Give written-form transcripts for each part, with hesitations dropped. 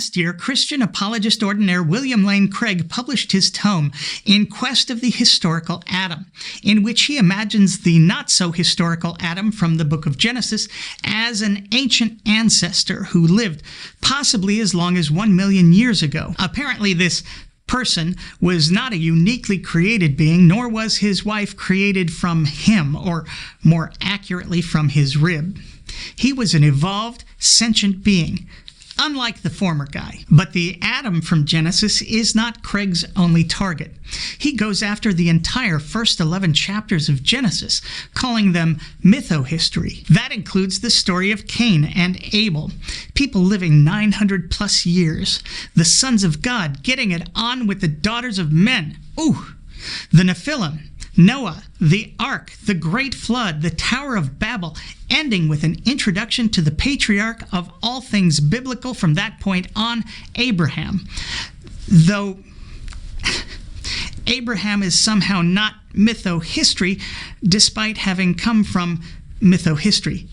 Last year, Christian apologist ordinaire William Lane Craig published his tome, In Quest of the Historical Adam, in which he imagines the not-so-historical Adam from the book of Genesis as an ancient ancestor who lived possibly as long as 1 million years ago. Apparently, this person was not a uniquely created being, nor was his wife created from him, or more accurately, from his rib. He was an evolved, sentient being, unlike the former guy. But the Adam from Genesis is not Craig's only target. He goes after the entire first 11 chapters of Genesis, calling them mytho-history. That includes the story of Cain and Abel, people living 900 plus years, the sons of God getting it on with the daughters of men. The Nephilim, Noah, the Ark, the Great Flood, the Tower of Babel, ending with an introduction to the patriarch of all things biblical from that point on, Abraham. Though Abraham is somehow not mytho-history, despite having come from mytho-history.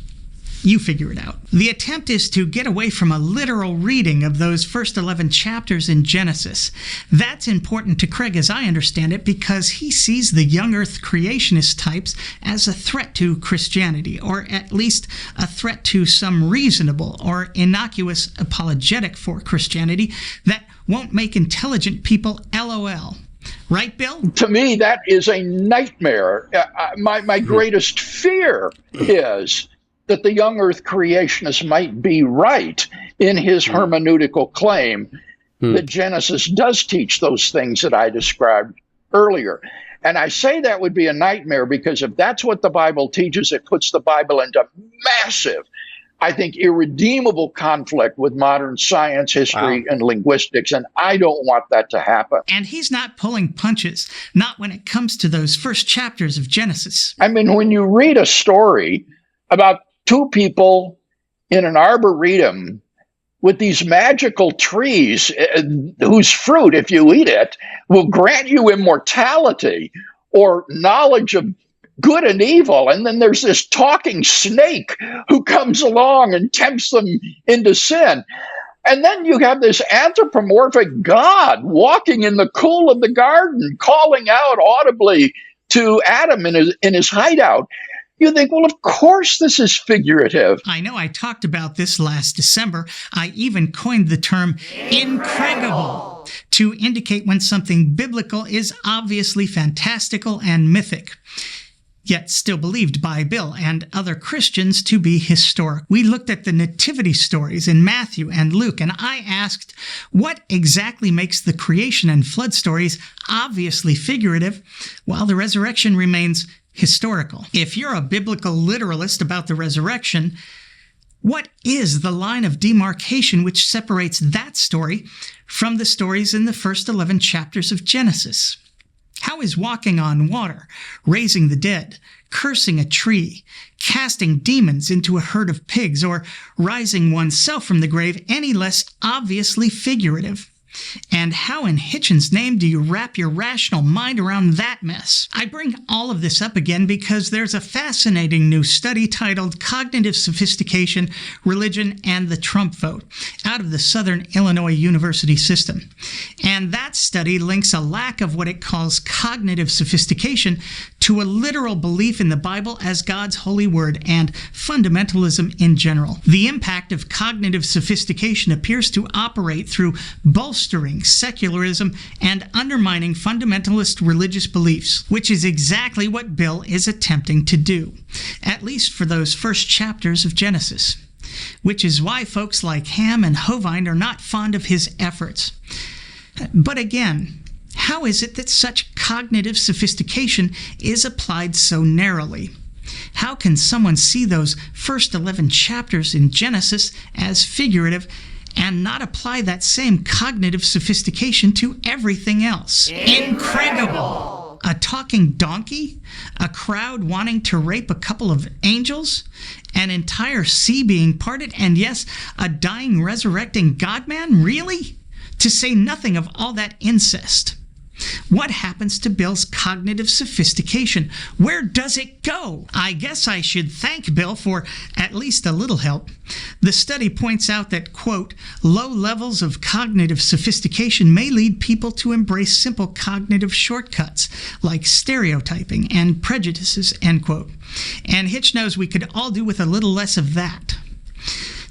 You figure it out. The attempt is to get away from a literal reading of those first 11 chapters in Genesis. That's important to Craig, as I understand it, because he sees the young earth creationist types as a threat to Christianity, or at least a threat to some reasonable or innocuous apologetic for Christianity that won't make intelligent people LOL. Right, Bill? To me, that is a nightmare. My greatest fear is that the young earth creationist might be right in his hermeneutical claim that Genesis does teach those things that I described earlier. And I say that would be a nightmare because if that's what the Bible teaches, it puts the Bible into massive, I think, irredeemable conflict with modern science, history, and linguistics. And I don't want that to happen. And he's not pulling punches, not when it comes to those first chapters of Genesis. I mean, when you read a story about two people in an arboretum with these magical trees whose fruit, if you eat it, will grant you immortality or knowledge of good and evil. And then there's this talking snake who comes along and tempts them into sin. And then you have this anthropomorphic God walking in the cool of the garden, calling out audibly to Adam in his hideout. You think, well, of course this is figurative. I know I talked about this last December. I even coined the term incredible to indicate when something biblical is obviously fantastical and mythic, yet still believed by Bill and other Christians to be historic. We looked at the nativity stories in Matthew and Luke, and I asked, what exactly makes the creation and flood stories obviously figurative, while the resurrection remains historical? If you're a biblical literalist about the resurrection, what is the line of demarcation which separates that story from the stories in the first 11 chapters of Genesis? How is walking on water, raising the dead, cursing a tree, casting demons into a herd of pigs, or rising oneself from the grave any less obviously figurative? And how in Hitchin's name do you wrap your rational mind around that mess? I bring all of this up again because there's a fascinating new study titled Cognitive Sophistication, Religion, and the Trump Vote out of the Southern Illinois University system. And that study links a lack of what it calls cognitive sophistication to a literal belief in the Bible as God's holy word and fundamentalism in general. The impact of cognitive sophistication appears to operate through bolstering secularism and undermining fundamentalist religious beliefs, which is exactly what Bill is attempting to do, at least for those first chapters of Genesis, which is why folks like Ham and Hovind are not fond of his efforts. But again, how is it that such cognitive sophistication is applied so narrowly? How can someone see those first 11 chapters in Genesis as figurative and not apply that same cognitive sophistication to everything else? Incredible! A talking donkey? A crowd wanting to rape a couple of angels? An entire sea being parted? And yes, a dying, resurrecting God-man? Really? To say nothing of all that incest. What happens to Bill's cognitive sophistication? Where does it go? I guess I should thank Bill for at least a little help. The study points out that, quote, low levels of cognitive sophistication may lead people to embrace simple cognitive shortcuts like stereotyping and prejudices, end quote. And Hitch knows we could all do with a little less of that.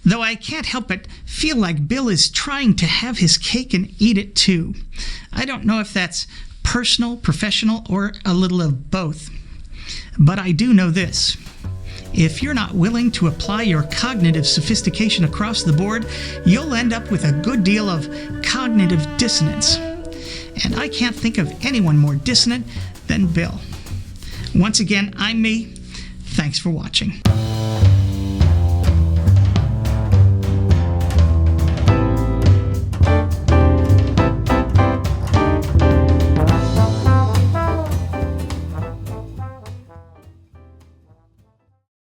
Though I can't help but feel like Bill is trying to have his cake and eat it too. I don't know if that's personal, professional, or a little of both. But I do know this. If you're not willing to apply your cognitive sophistication across the board, you'll end up with a good deal of cognitive dissonance. And I can't think of anyone more dissonant than Bill. Once again, I'm me. Thanks for watching.